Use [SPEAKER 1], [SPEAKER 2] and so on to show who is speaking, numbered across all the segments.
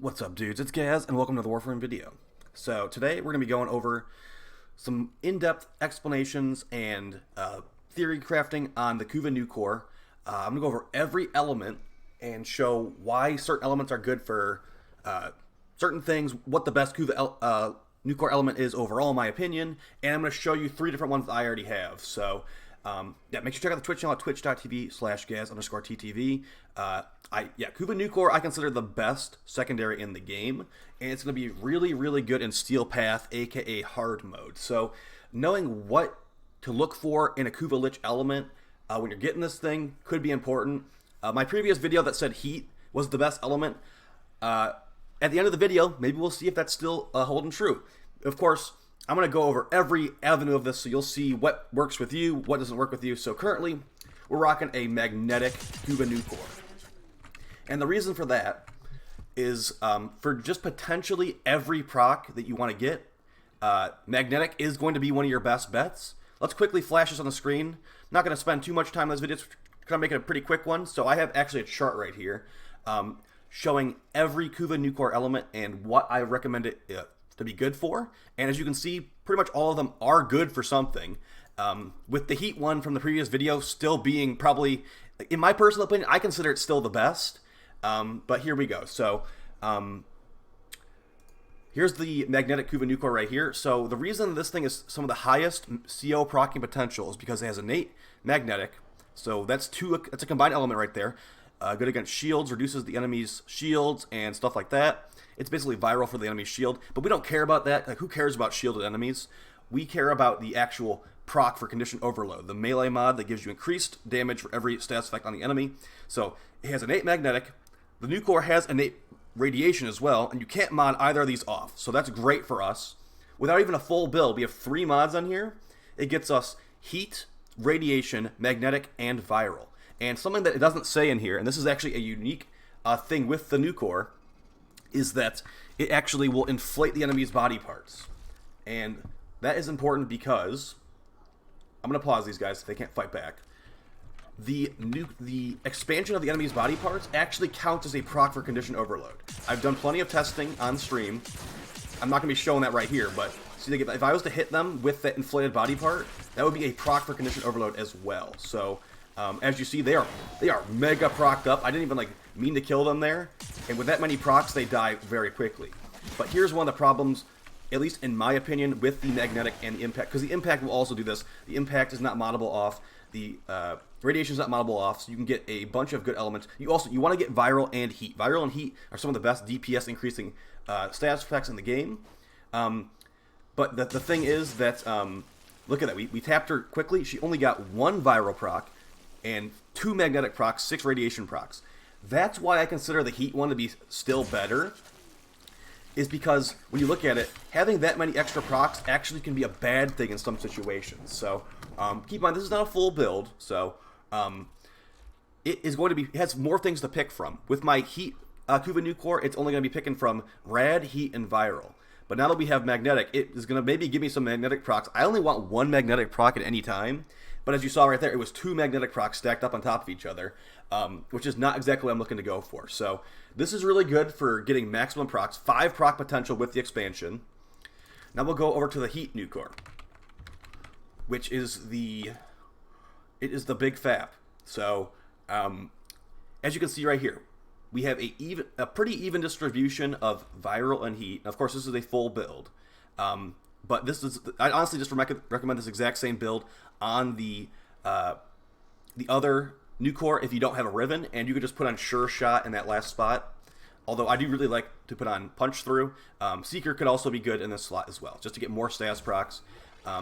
[SPEAKER 1] What's up, dudes? It's Gaz, and welcome to the Warframe video. So today we're going to be going over some in-depth explanations and theory crafting on the Kuva Nukor. I'm going to go over every element and show why certain elements are good for certain things, what the best Kuva Nukor element is overall, in my opinion, and I'm going to show you 3 different ones that I already have. So yeah, make sure to check out the Twitch channel at twitch.tv/Gaz_TTV. Kuva Nukor I consider the best secondary in the game, and it's going to be really, really good in Steel Path, aka hard mode. So knowing what to look for in a Kuva Lich element when you're getting this thing could be important. My previous video that said heat was the best element, at the end of the video, maybe we'll see if that's still holding true. Of course, I'm going to go over every avenue of this so you'll see what works with you, what doesn't work with you. So currently, we're rocking a magnetic Kuva Nukor. And the reason for that is for just potentially every proc that you want to get, magnetic is going to be one of your best bets. Let's quickly flash this on the screen. I'm not going to spend too much time on this video. It's going to make it a pretty quick one. So I have actually a chart right here showing every Kuva Nukor element and what I recommend it to be good for. And as you can see, pretty much all of them are good for something. With the heat one from the previous video still being probably, in my personal opinion, I consider it still the best. But here we go. So here's the magnetic Kuva Nukor right here. So the reason this thing is some of the highest CO proccing potential is because it has innate magnetic. So that's a combined element right there. Good against shields, reduces the enemy's shields and stuff like that. It's basically viral for the enemy's shield, but we don't care about that. Like, who cares about shielded enemies? We care about the actual proc for condition overload, the melee mod that gives you increased damage for every stats effect on the enemy. So it has innate magnetic. The Nukor has innate radiation as well, and you can't mod either of these off. So that's great for us. Without even a full build, we have 3 mods on here. It gets us heat, radiation, magnetic, and viral. And something that it doesn't say in here, and this is actually a unique thing with the Nukor, is that it actually will inflate the enemy's body parts. And that is important because, I'm going to pause these guys if they can't fight back. The expansion of the enemy's body parts actually counts as a proc for condition overload. I've done plenty of testing on stream. I'm not going to be showing that right here, but see, if I was to hit them with that inflated body part, that would be a proc for condition overload as well. So as you see, they are mega procced up. I didn't even mean to kill them there, and with that many procs, they die very quickly. But here's one of the problems, at least in my opinion, with the magnetic and the impact, because the impact will also do this. The impact is not moddable off. The radiation is not moddable off, so you can get a bunch of good elements. You want to get viral and heat. Viral and heat are some of the best DPS increasing stats effects in the game. But the thing is that, look at that. We tapped her quickly. She only got 1 viral proc and 2 magnetic procs, 6 radiation procs. That's why I consider the heat one to be still better, is because when you look at it, having that many extra procs actually can be a bad thing in some situations. So keep in mind, this is not a full build, so it has more things to pick from. With my heat Kuva Nukor, it's only going to be picking from rad, heat, and viral. But now that we have magnetic, it is going to maybe give me some magnetic procs. I only want 1 magnetic proc at any time, but as you saw right there, it was 2 magnetic procs stacked up on top of each other, which is not exactly what I'm looking to go for. So this is really good for getting maximum procs, 5 proc potential with the expansion. Now we'll go over to the heat Nukor, which is the big fap. So as you can see right here, we have a pretty even distribution of viral and heat. Now, of course, this is a full build, but I honestly just recommend this exact same build on the other Nukor if you don't have a Riven, and you could just put on Sure Shot in that last spot. Although I do really like to put on Punch Through. Seeker could also be good in this slot as well, just to get more stats procs.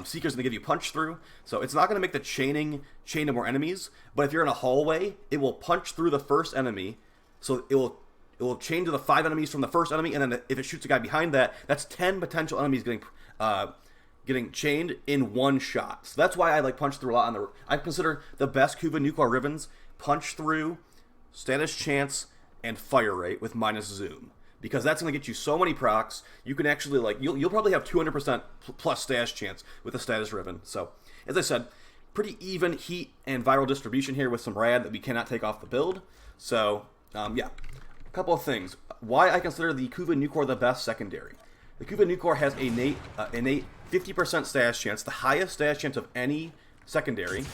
[SPEAKER 1] Seeker's going to give you Punch Through, so it's not going to make the chain to more enemies, but if you're in a hallway, it will punch through the first enemy, so it will chain to the 5 enemies from the first enemy, and then if it shoots a guy behind that, that's 10 potential enemies getting chained in 1 shot. So that's why I like Punch Through a lot. I consider the best Kuva Nukor Rivens Punch Through, Status Chance, and Fire Rate with minus Zoom. Because that's going to get you so many procs. You can actually, you'll probably have 200% plus status chance with the status Riven. So, as I said, pretty even heat and viral distribution here with some rad that we cannot take off the build. So, yeah. A couple of things. Why I consider the Kuva Nukor the best secondary. The Kuva Nukor has innate 50% stash chance, the highest stash chance of any secondary.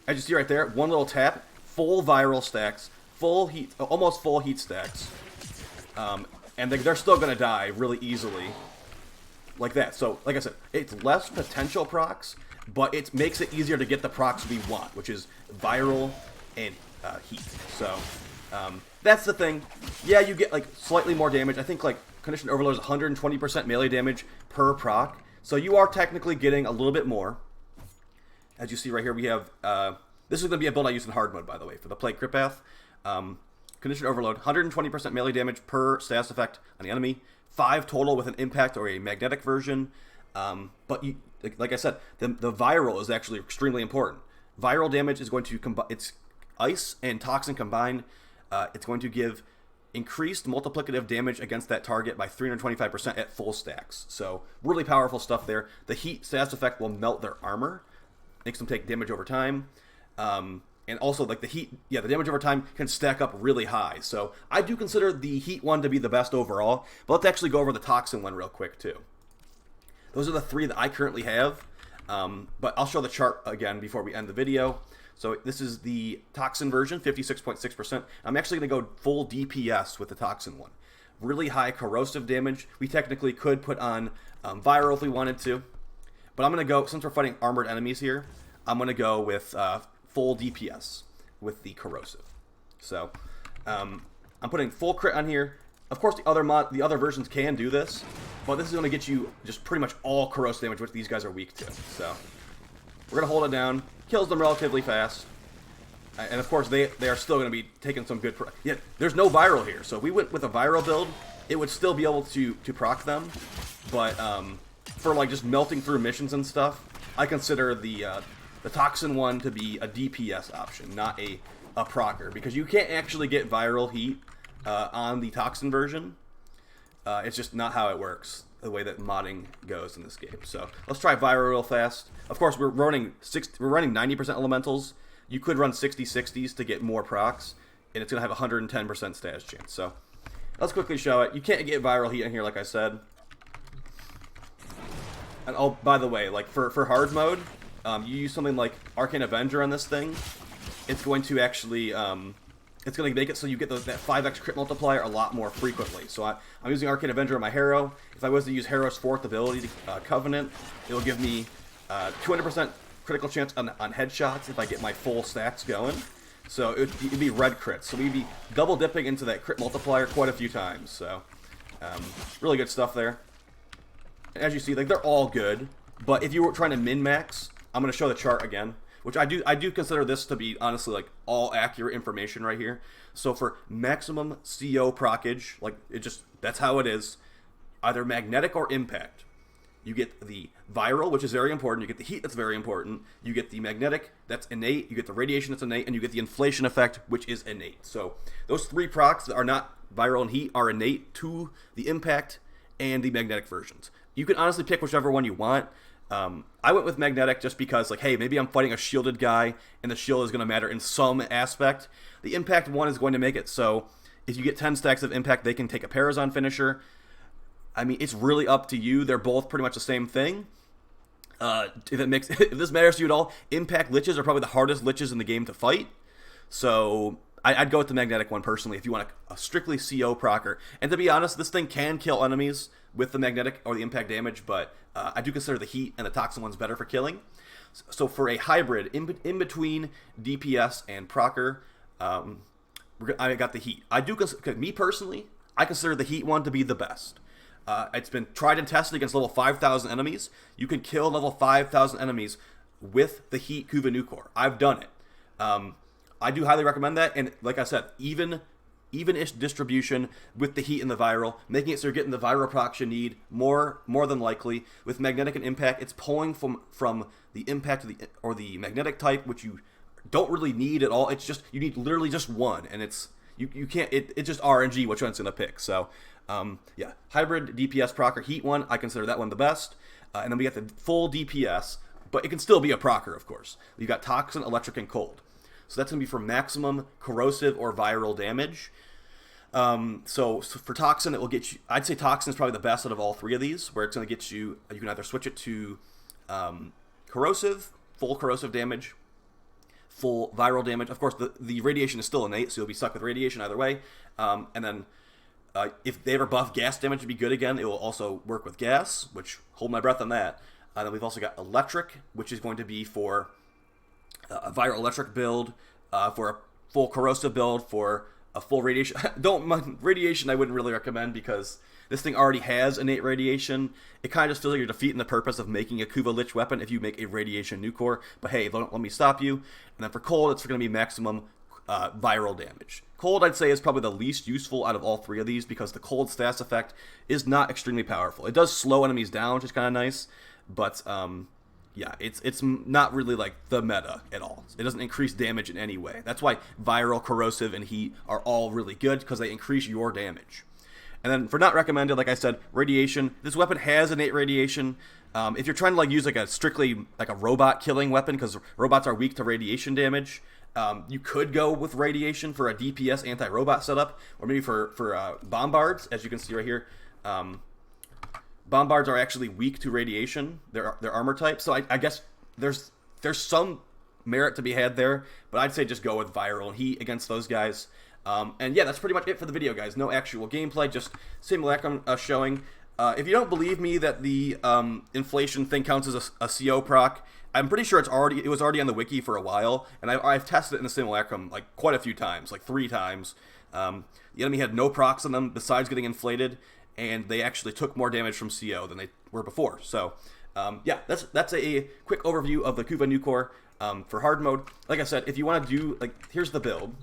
[SPEAKER 1] As you see right there, one little tap, full viral stacks, full heat, almost full heat stacks, and they're still going to die really easily, like that. So, like I said, it's less potential procs, but it makes it easier to get the procs we want, which is viral and heat. So, that's the thing. Yeah, you get like slightly more damage. I think like Conditioned Overload is 120% melee damage per proc, so you are technically getting a little bit more. As you see right here, we have, this is going to be a build I use in hard mode, by the way, for the Plague Crit Path. Conditioned Overload, 120% melee damage per status effect on the enemy, 5 total with an impact or a magnetic version. But you, like I said, the viral is actually extremely important. Viral damage is going to combine, it's ice and toxin combined. It's going to give increased multiplicative damage against that target by 325% at full stacks. So really powerful stuff there. The heat status effect will melt their armor, makes them take damage over time. And also, like the heat, the damage over time can stack up really high. So I do consider the heat one to be the best overall. But let's actually go over the toxin one real quick too. Those are the 3 that I currently have. But I'll show the chart again before we end the video. So this is the toxin version, 56.6%. I'm actually going to go full DPS with the toxin one. Really high corrosive damage. We technically could put on viral if we wanted to. But I'm going to go, since we're fighting armored enemies here, I'm going to go with full DPS with the corrosive. So I'm putting full crit on here. Of course, the other versions can do this, but this is going to get you just pretty much all corrosive damage, which these guys are weak to. So we're going to hold it down. Kills them relatively fast. And of course, they are still going to be taking some good... Yeah, there's no viral here. So if we went with a viral build, it would still be able to proc them. But for like just melting through missions and stuff, I consider the Toxin one to be a DPS option, not a procer. Because you can't actually get viral heat on the Toxin version. It's just not how it works, the way that modding goes in this game. So let's try viral real fast. Of course, we're running 90% elementals. You could run 60/60s to get more procs, and it's gonna have 110% stash chance. So let's quickly show it. You can't get viral heat in here, like I said. And oh, by the way, like for hard mode, you use something like Arcane Avenger on this thing. It's going to actually it's going to make it so you get that 5x crit multiplier a lot more frequently. So I'm using Arcane Avenger on my Hero. If I was to use Hero's 4th ability, Covenant, it will give me 200% critical chance on headshots if I get my full stacks going. So it'd be red crits. So we'd be double dipping into that crit multiplier quite a few times. So really good stuff there. As you see, like they're all good. But if you were trying to min-max, I'm going to show the chart again. Which I do consider this to be, honestly, like, all accurate information right here. So for maximum CO proccage, like, that's how it is. Either magnetic or impact. You get the viral, which is very important. You get the heat, that's very important. You get the magnetic, that's innate. You get the radiation, that's innate. And you get the inflation effect, which is innate. So those 3 procs that are not viral and heat are innate to the impact and the magnetic versions. You can honestly pick whichever one you want. I went with magnetic just because, like, hey, maybe I'm fighting a shielded guy, and the shield is going to matter in some aspect. The impact one is going to make it so if you get 10 stacks of impact, they can take a Parazon finisher. I mean, it's really up to you. They're both pretty much the same thing. If this matters to you at all, impact liches are probably the hardest liches in the game to fight. So I'd go with the magnetic one personally if you want a strictly CO procer. And to be honest, this thing can kill enemies with the magnetic or the impact damage, but I do consider the heat and the toxin ones better for killing. So for a hybrid in between DPS and procer, I got the heat. Me personally, I consider the heat one to be the best. It's been tried and tested against level 5,000 enemies. You can kill level 5,000 enemies with the heat Kuva Nukor. I've done it. I do highly recommend that, and like I said, even-ish distribution with the heat and the viral, making it so you're getting the viral procs you need more than likely. With magnetic and impact, it's pulling from the impact or the magnetic type, which you don't really need at all. It's just you need literally just one, and it's just RNG which one's gonna pick. So yeah, hybrid DPS procer heat one, I consider that one the best, and then we got the full DPS, but it can still be a procer, of course. We've got toxin, electric, and cold. So that's going to be for maximum corrosive or viral damage. So for Toxin, it will get you. I'd say Toxin is probably the best out of all three of these, where it's going to get you. You can either switch it to corrosive, full corrosive damage, full viral damage. Of course, the radiation is still innate, so you'll be stuck with radiation either way. And then if they ever buff gas damage to be good again, it will also work with gas, which hold my breath on that. And then we've also got electric, which is going to be for a viral electric build, for a full corrosive build, for a full radiation. Radiation I wouldn't really recommend because this thing already has innate radiation. It kind of just feels like you're defeating the purpose of making a Kuva Lich weapon if you make a radiation Nukor. But hey, don't let me stop you. And then for cold, it's going to be maximum viral damage. Cold, I'd say, is probably the least useful out of all three of these because the cold status effect is not extremely powerful. It does slow enemies down, which is kind of nice, but yeah, it's not really like the meta at all. It doesn't increase damage in any way. That's why viral, corrosive, and heat are all really good because they increase your damage. And then for not recommended, like I said, radiation. This weapon has innate radiation. If you're trying to like use like a strictly like a robot killing weapon, because robots are weak to radiation damage, you could go with radiation for a DPS anti-robot setup, or maybe for bombards, as you can see right here. Bombards are actually weak to radiation. They're armor type, so I guess there's some merit to be had there, but I'd say just go with viral and heat against those guys. And yeah, that's pretty much it for the video, guys. No actual gameplay, just simulacrum showing. If you don't believe me that the inflation thing counts as a CO proc, I'm pretty sure it was already on the wiki for a while, and I've tested it in the simulacrum like quite a few times, like 3 times. The enemy had no procs on them besides getting inflated, and they actually took more damage from CO than they were before. So yeah, that's a quick overview of the Kuva Nukor for hard mode. Like I said, if you want to do, like, here's the build.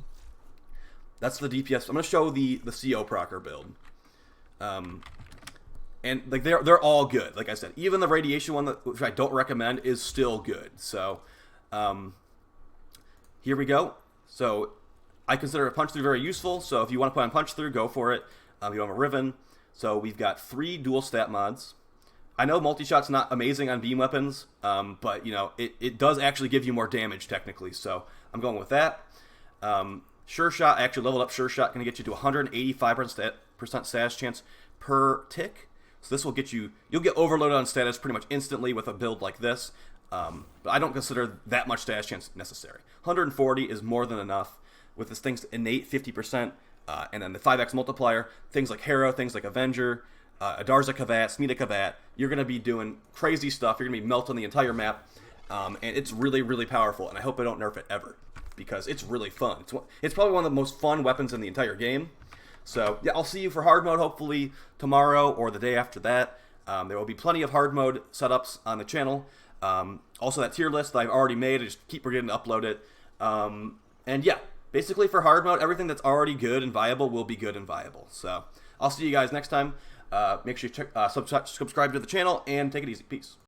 [SPEAKER 1] That's the DPS. I'm going to show the CO procer build. And like they're all good. Like I said, even the radiation one, which I don't recommend, is still good. So here we go. So I consider a punch through very useful. So if you want to put on punch through, go for it. You have a Riven. So we've got 3 dual stat mods. I know multi-shot's not amazing on beam weapons, but you know it does actually give you more damage technically. So I'm going with that. Sure shot, I actually leveled up sure shot, going to get you to 185% status chance per tick. So this will get you'll get overloaded on status pretty much instantly with a build like this. But I don't consider that much status chance necessary. 140 is more than enough with this thing's innate 50%, and then the 5x multiplier, things like Hera, things like Avenger, Adarza Kavat, Smita Kavat, you're going to be doing crazy stuff. You're going to be melting the entire map, and it's really, really powerful, and I hope I don't nerf it ever, because it's really fun. It's probably one of the most fun weapons in the entire game. So yeah, I'll see you for hard mode hopefully tomorrow or the day after that. There will be plenty of hard mode setups on the channel. Also that tier list that I've already made, I just keep forgetting to upload it. And yeah, basically for hard mode, everything that's already good and viable will be good and viable. So I'll see you guys next time. Make sure you subscribe to the channel and take it easy. Peace.